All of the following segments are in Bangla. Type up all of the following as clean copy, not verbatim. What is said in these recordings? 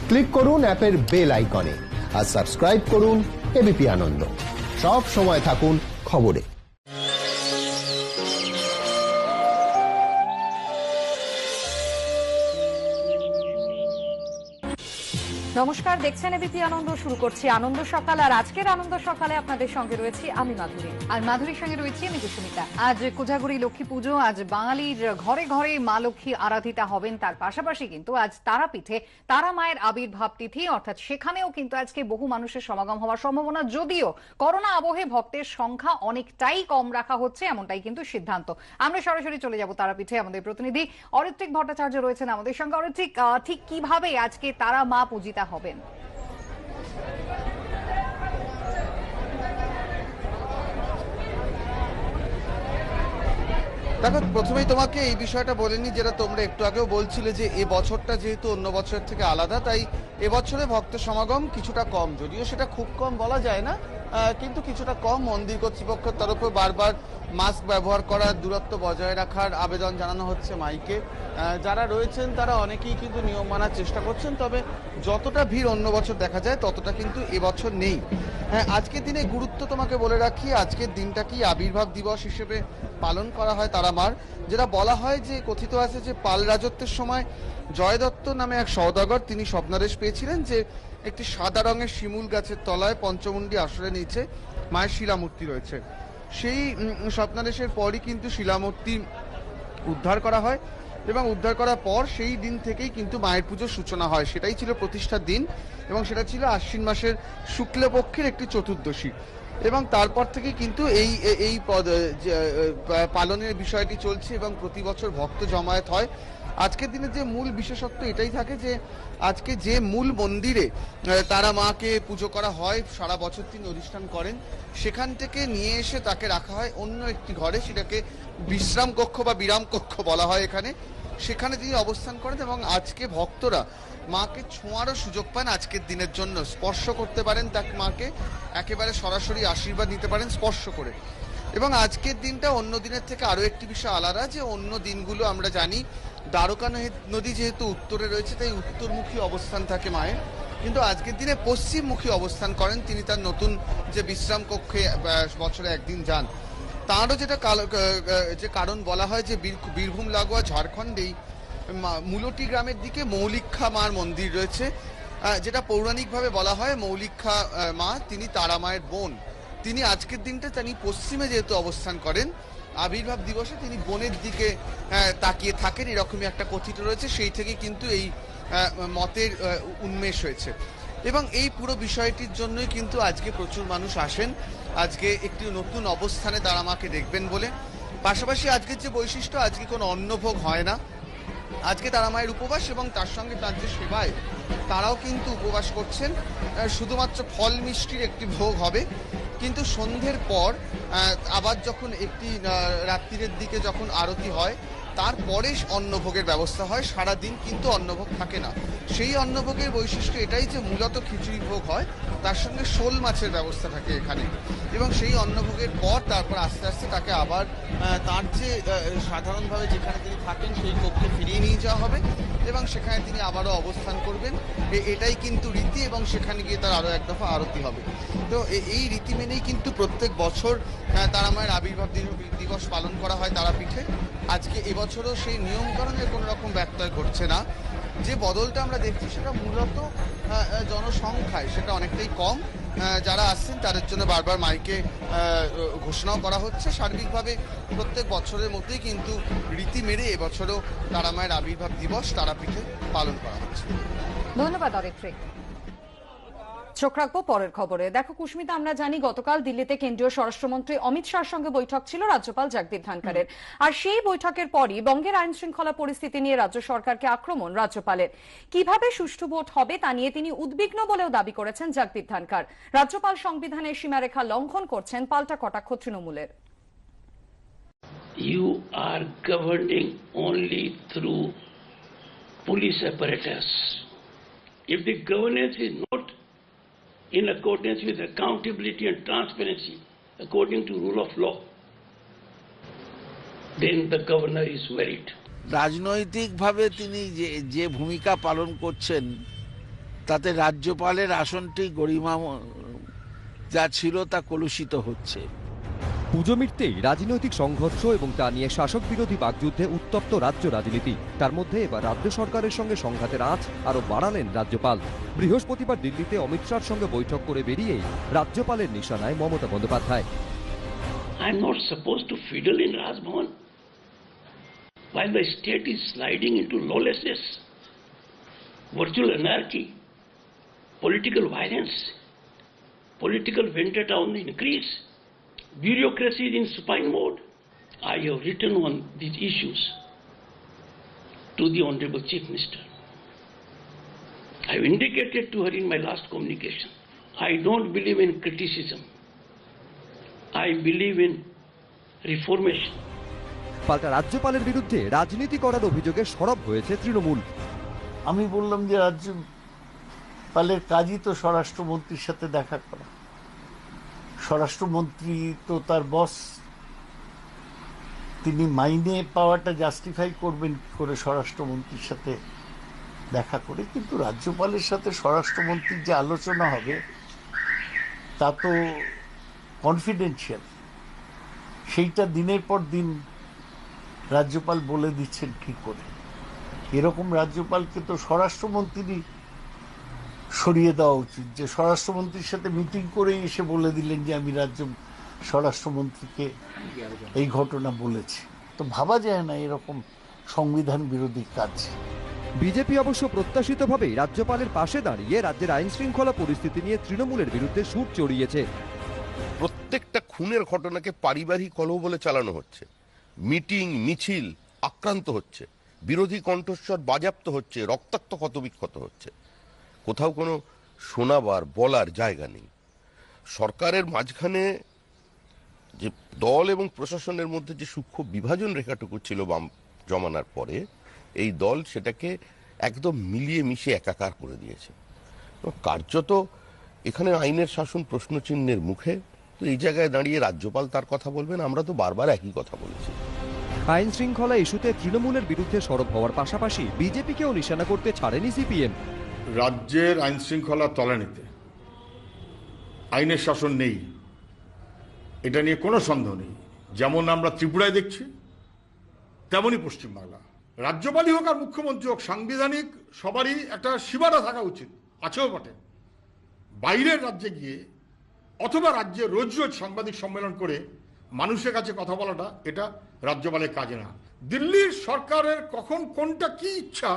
ক্লিক করুন অ্যাপের বেল আইকনে আর সাবস্ক্রাইব করুন এবিপি আনন্দ। সব সময় থাকুন খবরে। নমস্কার, দেখছেন এবিপি আনন্দ। শুরু করছি আনন্দ সকাল। আর আজকের আনন্দ সকালে আপনাদের সঙ্গে রয়েছি আমি মাধুরী, আর মাধুরীর সঙ্গে রয়েছি আমি কুসুমিতা। আজ কোজাগরী লক্ষ্মী পুজো। আজ বাঙালির ঘরে ঘরে মা লক্ষ্মী আরাধিতা হবেন। তার পাশাপাশি কিন্তু আজ তারাপীঠে তারা মায়ের আবির্ভাব তিথি, অর্থাৎ সেখানেও কিন্তু আজকে বহু মানুষের সমাগম হওয়ার সম্ভাবনা, যদিও করোনা আবহে ভক্তের সংখ্যা অনেকটাই কম রাখা হচ্ছে, এমনটাই কিন্তু সিদ্ধান্ত। আমরা সরাসরি চলে যাব তারাপীঠে। আমাদের প্রতিনিধি অরিত্রিক ভট্টাচার্য রয়েছেন আমাদের সঙ্গে। অরিত্রিক, ঠিক কিভাবে আজকে তারা মা পূজিতা হবেন? দেখো, প্রথমেই তোমাকে এই বিষয়টা বলে নি, যেটা তোমরা একটু আগেও বলছিলে যে এ বছরটা যেহেতু অন্য বছরের থেকে আলাদা, তাই এবছরে ভক্ত সমাগম কিছুটা কম। যদিও সেটা খুব কম বলা যায় না, কিন্তু কিছুটা কম। মন্দির কর্তৃপক্ষের তরফে বারবার মাস্ক ব্যবহার করার, দূরত্ব বজায় রাখার আবেদন জানানো হচ্ছে মাইকে। যারা রয়েছেন তারা অনেকেই কিন্তু নিয়ম মানার চেষ্টা করছেন, তবে যতটা ভিড় অন্য বছর দেখা যায় ততটা কিন্তু এবছর নেই। হ্যাঁ, আজকের দিনে গুরুত্ব তোমাকে বলে রাখি। আজকের দিনটা কি আবির্ভাব দিবস হিসেবে পালন করা হয় তারা মার। যেটা বলা হয় যে, কথিত আছে যে পাল রাজত্বের সময় জয় দত্ত নামে এক সওদাগর, তিনি স্বপ্নাদেশ পেয়েছিলেন যে একটি সাদা রঙের শিমুল গাছের তলায় পঞ্চমুণ্ডী আসরের নিচে মায়ের শিলামূর্তি রয়েছে। সেই স্বপ্নাদেশের পরই কিন্তু শিলামূর্তি উদ্ধার করা হয়, এবং উদ্ধার করার পর সেই দিন থেকেই কিন্তু মায়ের পুজোর সূচনা হয়। সেটাই ছিল প্রতিষ্ঠার দিন, এবং সেটা ছিল আশ্বিন মাসের শুক্লপক্ষের একটি চতুর্দশী। এবং তারপর থেকে কিন্তু এই পালনের বিষয়টি চলছে, এবং প্রতি বছর ভক্ত জমায়েত হয়। আজকের দিনে যে মূল বিশেষত্ব এটাই থাকে যে আজকে যে মূল মন্দিরে তারা মাকে পুজো করা হয়, সারা বছর তিনি অধিষ্ঠান করেন, সেখান থেকে নিয়ে এসে তাকে রাখা হয় অন্য একটি ঘরে। সেটাকে বিশ্রাম কক্ষ বা বিরাম কক্ষ বলা হয় এখানে। সেখানে তিনি অবস্থান করেন, এবং আজকে ভক্তরা মাকে ছোঁয়ারও সুযোগ পান। আজকের দিনের জন্য স্পর্শ করতে পারেন তাকে, মাকে একেবারে সরাসরি আশীর্বাদ নিতে পারেন স্পর্শ করে। এবং আজকের দিনটা অন্য দিনের থেকে আরো একটি বিষয় আলাদা, যে অন্য দিনগুলো আমরা জানি দ্বারকা নদী যেহেতু উত্তরে রয়েছে, তাই উত্তরমুখী অবস্থান থাকে মায়ের। কিন্তু আজকের দিনে পশ্চিমমুখী অবস্থান করেন তিনি, তার নতুন যে বিশ্রাম কক্ষে বছরে একদিন যান। তাঁরও যে কারণ বলা হয় যে বীরভূম লাগোয়া ঝাড়খণ্ডেই মূলটি গ্রামের দিকে মৌলিক্ষা মার মন্দির রয়েছে, যেটা পৌরাণিকভাবে বলা হয় মৌলিক্ষা মা তিনি তারা মায়ের বোন। তিনি আজকের দিনটা তিনি পশ্চিমে যেহেতু অবস্থান করেন, আবির্ভাব দিবসে তিনি বোনের দিকে তাকিয়ে থাকেন, এরকমই একটা কথিত রয়েছে। সেই থেকে কিন্তু এই মতের উন্মেষ হয়েছে, এবং এই পুরো বিষয়টির জন্যই কিন্তু আজকে প্রচুর মানুষ আসেন আজকে একটি নতুন অবস্থানে তারা মাকে দেখবেন বলে। পাশাপাশি আজকের যে বৈশিষ্ট্য, আজকে কোনো অন্নভোগ হয় না। আজকে তারা মায়ের উপবাস, এবং তার সঙ্গে তার যে সেবায় তারাও কিন্তু উপবাস করছেন। শুধুমাত্র ফল মিষ্টির একটি ভোগ হবে, কিন্তু সন্ধ্যের পর আবার যখন একটি রাত্রির দিকে যখন আরতি হয়, তারপরে অন্নভোগের ব্যবস্থা হয়। সারা দিন কিন্তু অন্নভোগ থাকে না। সেই অন্নভোগের বৈশিষ্ট্য এটাই যে মূলত খিচুড়ি ভোগ হয়, তার সঙ্গে শোল মাছের ব্যবস্থা থাকে এখানে। এবং সেই অন্নভোগের পর তারপর আস্তে আস্তে তাকে আবার তার যে সাধারণভাবে যেখানে তিনি থাকেন সেই কক্ষে ফিরিয়ে নিয়ে যাওয়া হবে, এবং সেখানে তিনি আবারও অবস্থান করবেন। এটাই কিন্তু রীতি, এবং সেখানে গিয়ে তার আরও এক দফা আরতি হবে। তো এই রীতি মেনেই কিন্তু প্রত্যেক বছর তারা মায়ের আবির্ভাব দিবস পালন করা হয় তারাপীঠে। আজকে এবছরও সেই নিয়মকরণের কোনো রকম ব্যত্যয় ঘটছে না। যে বদলটা আমরা দেখছি সেটা মূলত জনসংখ্যায় সেটা অনেকটাই কম। যারা আসছেন তাদের জন্য বারবার মাইকে ঘোষণাও করা হচ্ছে। সার্বিকভাবে প্রত্যেক বছরের মধ্যেই কিন্তু রীতি মেনে এবছরও তারা মায়ের আবির্ভাব দিবস তারাপীঠে পালন করা হচ্ছে। ধন্যবাদ অরিত্রিক। চোখ রাখবো পরের খবরে। দেখো কুসমিতা, আমরা জানি গতকাল দিল্লিতে কেন্দ্রীয় স্বরাষ্ট্রমন্ত্রী অমিত শাহর সঙ্গে বৈঠক ছিল রাজ্যপাল জগদীপ ধনখড়ের। আর সেই বৈঠকের পরই বঙ্গের আইন শৃঙ্খলা পরিস্থিতি নিয়ে রাজ্য সরকারকে আক্রমণ রাজ্যপালের। কিভাবে সুষ্ঠু ভোট হবে তা নিয়ে তিনি উদ্বিগ্ন বলেও দাবি করেছেন জগদীপ ধনখড়। রাজ্যপাল সংবিধানের সীমারেখা লঙ্ঘন করছেন, পাল্টা কটাক্ষ তৃণমূলের। You are governing only through police apparatus. If the governance is not in accordance with accountability and transparency according to rule of law, then the governor is worried. রাজনৈতিকভাবে তিনি যে ভূমিকা পালন করছেন তাতে রাজ্যপালের আসনটি গরিমা যা ছিল তা কলুষিত হচ্ছে। পুজো মিটতেই রাজনৈতিক সংঘর্ষ এবং তা নিয়ে শাসক বিরোধী বাকযুদ্ধে উত্তপ্ত রাজ্য রাজনীতি। তার মধ্যে এবার রাজ্য সরকারের সঙ্গে সংঘাতের আঁচ আরো বাড়ালেন রাজ্যপাল। বৃহস্পতিবার দিল্লিতে অমিত শাহর সঙ্গে বৈঠক করে বেরিয়েই রাজ্যপালের নিশানায় Mamata Bandyopadhyay. I'm not supposed to fiddle in Raj Bhavan while the state is sliding into lawlessness, virtual anarchy, political violence, political vendetta on the increase, bureaucracy is in supine mode. I have written on these issues to the Honorable Chief Minister. I have indicated to her in my last communication, I don't believe in criticism. I believe in reformation. পাল্টা রাজ্যপালের বিরুদ্ধে রাজনীতি করার অভিযোগে সরব হয়েছে তৃণমূল। আমি বললাম যে রাজ্যপালের কাজই তো স্বরাষ্ট্রমন্ত্রীর সাথে দেখা করা। স্বরাষ্ট্রমন্ত্রী তো তার বস, তিনি মাইনে পাওয়াটা জাস্টিফাই করবেন করে স্বরাষ্ট্রমন্ত্রীর সাথে দেখা করে, কিন্তু রাজ্যপালের সাথে স্বরাষ্ট্রমন্ত্রীর যে আলোচনা হবে তা তো কনফিডেন্সিয়াল। সেইটা দিনের পর দিন রাজ্যপাল বলে দিচ্ছেন কি করে। এরকম রাজ্যপালকে তো স্বরাষ্ট্রমন্ত্রী সরিয়ে দেওয়া উচিত, যে স্বরাষ্ট্রমন্ত্রীর সাথে মিটিং করেই এসে বলে দিলেন যে আমি স্বরাষ্ট্রমন্ত্রীকে এই ঘটনা বলেছি। তো ভাবা যায় না এরকম সংবিধান বিরোধী কাজ। বিজেপি অবশ্য প্রত্যাশিতভাবেই রাজ্যপালের পাশে দাঁড়িয়ে রাজ্যের আইন শৃঙ্খলা পরিস্থিতি নিয়ে তৃণমূলের বিরুদ্ধে সুর চড়িয়েছে। প্রত্যেকটা খুনের ঘটনাকে পারিবারিক কলহ বলে চালানো হচ্ছে, মিটিং মিছিল আক্রান্ত হচ্ছে, বিরোধী কণ্ঠস্বর বাজেয়াপ্ত হচ্ছে, রক্তাক্ত ক্ষতবিক্ষত হচ্ছে। কোথাও কোনো শোনাবার বলার জায়গা নেই। সরকারের মাঝখানে যে দল এবং প্রশাসনের মধ্যে যে সূক্ষ্ম বিভাজন রেখাটুকু ছিল বাম জমানার পরে, এই দল সেটাকে একদম মিলিয়ে মিশে একাকার করে দিয়েছে। কার্যত এখানে আইনের শাসন প্রশ্নচিহ্নের মুখে। তো এই জায়গায় দাঁড়িয়ে রাজ্যপাল তার কথা বলবেন, আমরা তো বারবার একই কথা বলেছি। আইন শৃঙ্খলা ইস্যুতে তৃণমূলের বিরুদ্ধে সরব হওয়ার পাশাপাশি বিজেপিকেও নিশানা করতে ছাড়েনি সিপিএম। রাজ্যের আইন শৃঙ্খলা তলানিতে, আইনের শাসন নেই, এটা নিয়ে কোনো সন্দেহ নেই। যেমন আমরা ত্রিপুরায় দেখছি, তেমনই পশ্চিমবাংলা। রাজ্যপালই হোক আর মুখ্যমন্ত্রী হোক, সাংবিধানিক সবারই একটা সীমানা থাকা উচিত, আছেও বটে। বাইরের রাজ্যে গিয়ে অথবা রাজ্যে রোজ রোজ সাংবাদিক সম্মেলন করে মানুষের কাছে কথা বলাটা এটা রাজ্যপালের কাজে না। দিল্লির সরকারের কখন কোনটা কি ইচ্ছা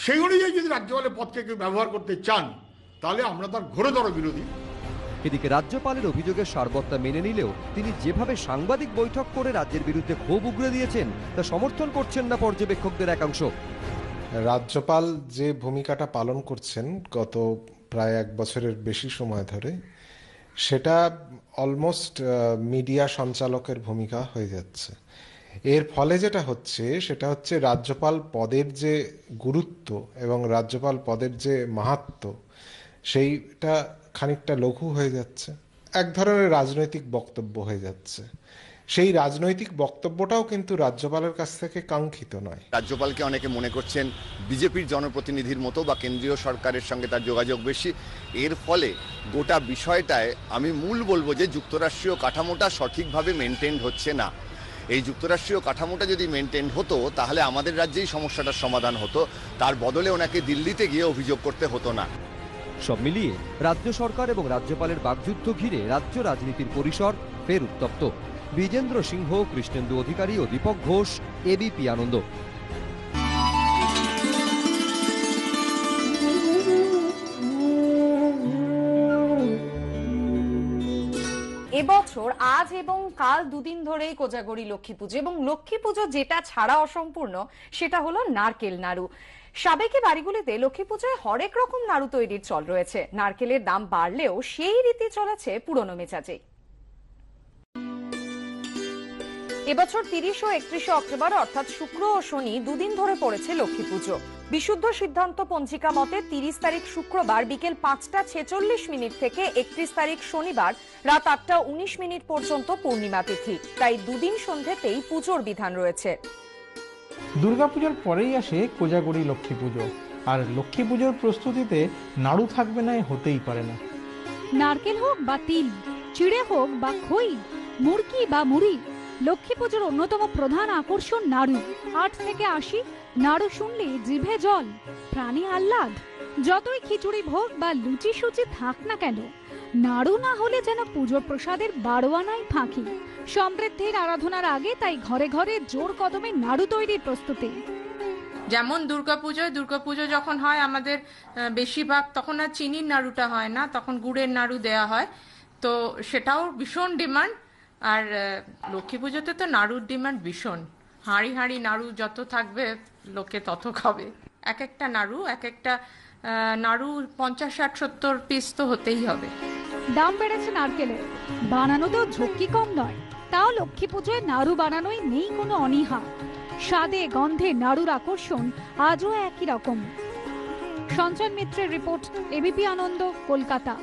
সেই অনুযায়ী যদি রাজ্যপালের পদকে কেউ ব্যবহার করতে চান, তাহলে আমরা তার ঘোরতর বিরোধী। এদিকে রাজ্যপালের অভিযোগের সারবত্তা মেনে নিলেও তিনি যেভাবে সাংবাদিক বৈঠক করে রাজ্যের বিরুদ্ধে ক্ষোভ উগরে দিয়েছেন তা সমর্থন করছেন না পর্যবেক্ষকদের একাংশ। রাজ্যপাল যে ভূমিকাটা পালন করছেন গত প্রায় 1 বছরের বেশি সময় ধরে, সেটা অলমোস্ট মিডিয়া সঞ্চালকের ভূমিকা হয়ে যাচ্ছে। এর ফলে যেটা হচ্ছে সেটা হচ্ছে রাজ্যপাল পদের যে গুরুত্ব এবং রাজ্যপাল পদের যে মাহাত্ম্য, সেইটা খানিকটা লঘু হয়ে যাচ্ছে, এক ধরনের রাজনৈতিক বক্তব্য হয়ে যাচ্ছে। সেই রাজনৈতিক বক্তব্যটাও কিন্তু রাজ্যপালের কাছ থেকে কাঙ্ক্ষিত নয়। রাজ্যপালকে অনেকে মনে করছেন বিজেপির জনপ্রতিনিধির মতো বা কেন্দ্রীয় সরকারের সঙ্গে তার যোগাযোগ বেশি। এর ফলে গোটা বিষয়টায় আমি মূল বলবো যে যুক্তরাষ্ট্রীয় কাঠামোটা সঠিকভাবে মেনটেন হচ্ছে না। এই যুক্তরাষ্ট্রীয় কাঠামোটা যদি মেনটেন হতো তাহলে আমাদের রাজ্যেই সমস্যাটার সমাধান হতো, তার বদলে ওনাকে দিল্লিতে গিয়ে অভিযোগ করতে হতো না। সব মিলিয়ে রাজ্য সরকার এবং রাজ্যপালের বাকযুদ্ধ ঘিরে রাজ্য রাজনীতির পরিসর ফের উত্তপ্ত। বিজেন্দ্র সিংহ, কৃষ্ণেন্দু অধিকারী ও দীপক ঘোষ, এবিপি আনন্দ। এবছর আজ এবং কাল দুদিন ধরেই কোজাগরী লক্ষ্মী পুজো, এবং লক্ষ্মী পুজো যেটা ছাড়া অসম্পূর্ণ সেটা হলো নারকেল নাড়ু। সাবেকি বাড়িগুলিতে লক্ষ্মী পুজোয় হরেক রকম নাড়ু তৈরির চল রয়েছে। নারকেলের দাম বাড়লেও সেই রীতি চলেছে পুরনো মেজাজে। এবছর 30 ও 31 অক্টোবর অর্থাৎ শুক্র ও শনি দুদিন ধরে পড়েছে লক্ষ্মী পুজো। বিশুদ্ধ সিদ্ধান্ত পঞ্জিকা মতে 30 তারিখ শুক্রবার বিকেল 5:46 থেকে 31 তারিখ শনিবার রাত 8:19 পর্যন্ত পূর্ণিমা তিথি। তাই দুদিন সন্ধ্যেতেই পুজোর বিধান রয়েছে। দুর্গাপুজোর পরেই আসে কোজাগরী লক্ষ্মী পুজো। আর লক্ষ্মী পুজোর প্রস্তুতিতে নাড়ু থাকবে না, হতেই পারে না। নারকেল হোক বা তিল, চিড়ে হোক বা খই, মুরকি বা মুড়ি, লক্ষ্মী পুজোর অন্যতম প্রধান আকর্ষণ নাড়ু। 8 থেকে 80 নাড়ু শুনলে জিভে জল, প্রাণে আহ্লাদ। যতই খিচুড়ি ভোগ বা লুচি সুচি থাক না কেন, নাড়ু না হলে যেন পুজোর প্রসাদের 12 আনাই ফাঁকি। সমৃদ্ধির আরাধনার আগে তাই ঘরে ঘরে জোর কদমে নাড়ু তৈরির প্রস্তুতি। যেমন দুর্গাপুজো যখন হয় আমাদের বেশিরভাগ তখন আর চিনির নাড়ুটা হয় না, তখন গুড়ের নাড়ু দেয়া হয়, তো সেটাও ভীষণ ডিমান্ড। আর লক্ষ্মী পুজোতে তো নাড়ুর ডিমান্ড ভীষণ, হাঁড়ি হাঁড়ি নাড়ু যত থাকবে লোকে তত খাবে। এক একটা নাড়ু 50, 60, 70 পিস তো হতেই হবে। দাম বেড়েছে নারকেলের, বানানোতেও ঝক্কি কম নয়। তাও লক্ষ্মী পুজোয় নাড়ু বানানোয় নেই কোনো অনীহা। স্বাদে গন্ধে নাড়ুর আকর্ষণ আজও একই রকম। সঞ্চয় মিত্রের রিপোর্ট, এবিপি আনন্দ, কলকাতা।